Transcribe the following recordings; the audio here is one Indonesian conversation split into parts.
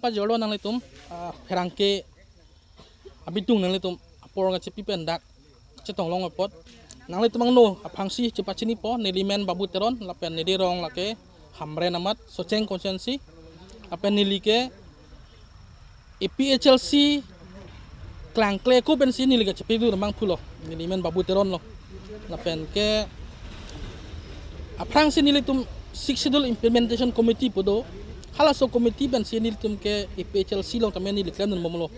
pa jordo nang litum herangke abitung nang litum apor nga cepi pendak cetong long pot nang litum no apangsi cepat sini po nilimen babu teron lapen nilirong lake hamre namat soceng konsensi apen nilike EPHLC klang kle ko ben sini liga cepi du mang pulo nilimen babu teron lo lapen ke aprang sini litum six schedule implementation committee podo halaso committee ben sini litum ke EPHLC long tamen ni liklan momlo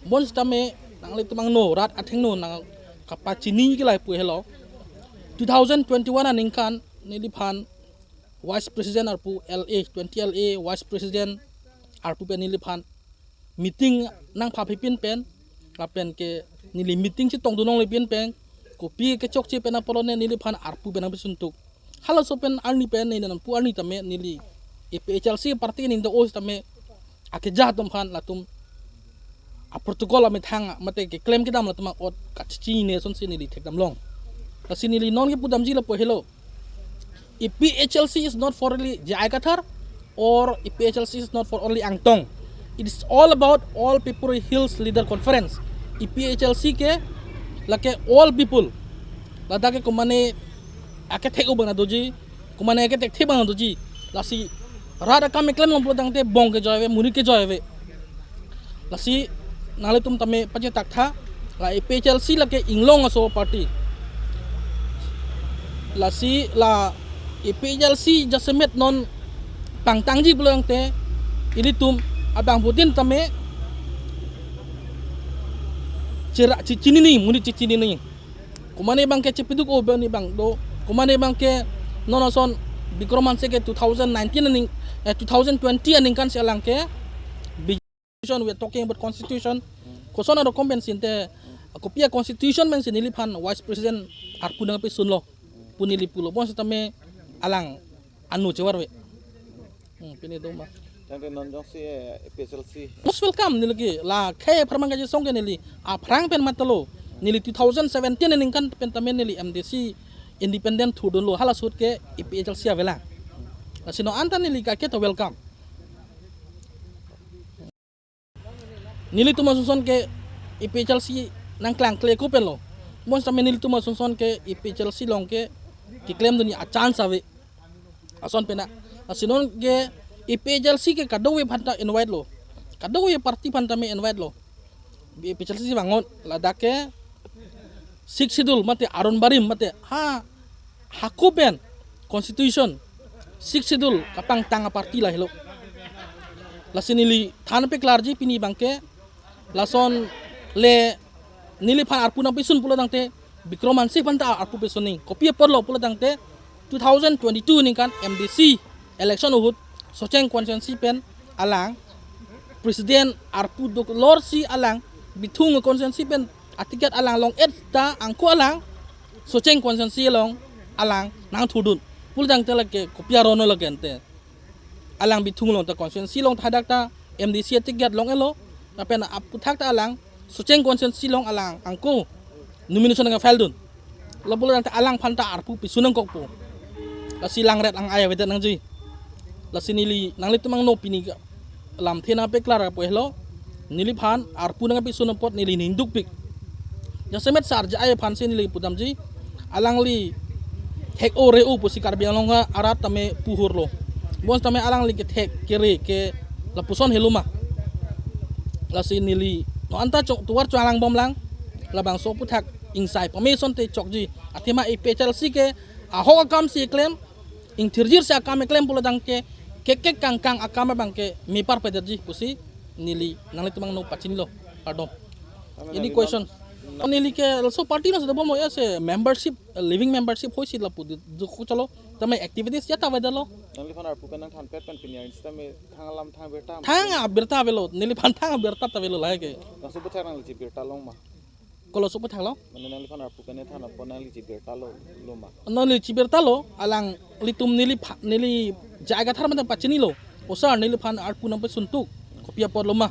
bons tame nang litum ang no rat atheng no nang kapacini ki lai pu hello 2021 aningkan niliphan vice president arpu LA 20 LA vice president arpu pen niliphan meeting nang phapipin pen lapen ke nili meeting si tong dunong lepin pen kopi ke chok chi pen apolone niliphan arpu pen bisuntuk hala so pen arni pen ni nan pu arni tame nili EPHLC parti ni ndo os tame ake jahatum khan latum a protocol ame thang mate ke claim kidam latum ot kachi ne son sinili thekdam long tasinili non ke pudam ji la po hello EPHLC is not for only Jaikathar or EPHLC is not for only Angtong. It is all about all people hills leader conference. EPHLC ke lake all people. Lada ke kumane ake tek ubang na doji, kumane ake tek bang na doji. Lasi rada kami klaim lomplo dang te bong ke joywe, muri ke joywe. Lasi nale tum tame paje takha la EPHLC lake inglong aso party. Lasi la EPHLC jasemet non pangtangji pulang te ilitum abang putin tame cerak cicini ni muni cicini ni kumane bang ke cepiduk o bani bang do kumane bang ke nonoson bikroman se ke 2019 aning 2020 aning kan selang ke constitution we are talking about constitution kosona do convention te kopia constitution men siniliphan vice president arpu nang pe sunlo punili pulo bon tame alang anu cewarwe pini do ma tangte non jong si EPHLC most welcome nilagi la khe pramanga je songge nili a prang pen matalo nili 2017 ning kan pen tamen nili MDC independent thudun lo hala sut ke EPHLC avela asino anta nili ka ke to welcome nili tuma suson ke EPHLC nang klang kle ko pen lo mon tamen nili tuma suson ke EPHLC long ke claim dunia a chance ave ason pena asinon ge EPHLC ke kadowe phanta invite lo kadowe party phanta me invite lo EPHLC bangon ladake six schedule mate aron barim mate hakupen constitution six schedule kapang tanga party lah hello lasinili than pe klarji pini bangke lason le nili phan arpuna pisun pula dangte bikromansi phanta arpu pesoni kopi porlo pula dangte 2022 ni kan MDC election uhut soceng konsensi pen alang presiden arpu dok lor si alang bitung konsensi pen atikat alang long eta angku alang soceng konsensi long alang nang thudun pul dang telake kopia rono lagente alang bitung long ta konsensi long thadak ta MDC atikat long elo apen apu thak ta alang soceng konsensi long alang angku nomination nga file dun labul dang ta alang phanta arpu pisunang kokpo lasi langret ang aya wedan nang ji lasi nili nangli tumang no pini lam thena pe klara po hello nili phan arpu nang pi sunapot nili ninduk pik jasemet sarja aya phan se nili pudam ji alang li thek o re u pusi karbiang longa arat tame puhur lo bon tame alang li ke thek kere ke lapuson heluma lasi nili no anta chok tuar chalang bom lang labang so puthak insai permission te chokji athema EPHLC ke aho akam si claim ing tirjir sa akam claim pula dang ke kek kangkang akam bangke mipar pederji pusi nili nang tumang no pachin lo pardon ini question nili ke also party no sa bom ya se membership living membership hoisi la pud du chalo tamai activities ya ta wedalo nangli phan arpu pen than pet pen pinya istame thangalam thang berta thanga berta velo nili phan thanga berta ta velo lage nasu puthak nang li berta long ma kalau supu thanglo mane nangli phan arpu pen than apon nang li berta lo ma noli ciberta lo alang litum nili jaga thar mata pachini lo osar nili phan arpu nampe suntuk kopia por lo ma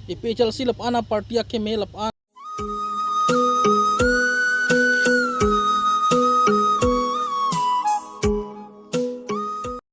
EPHLC lap ana party ake me lap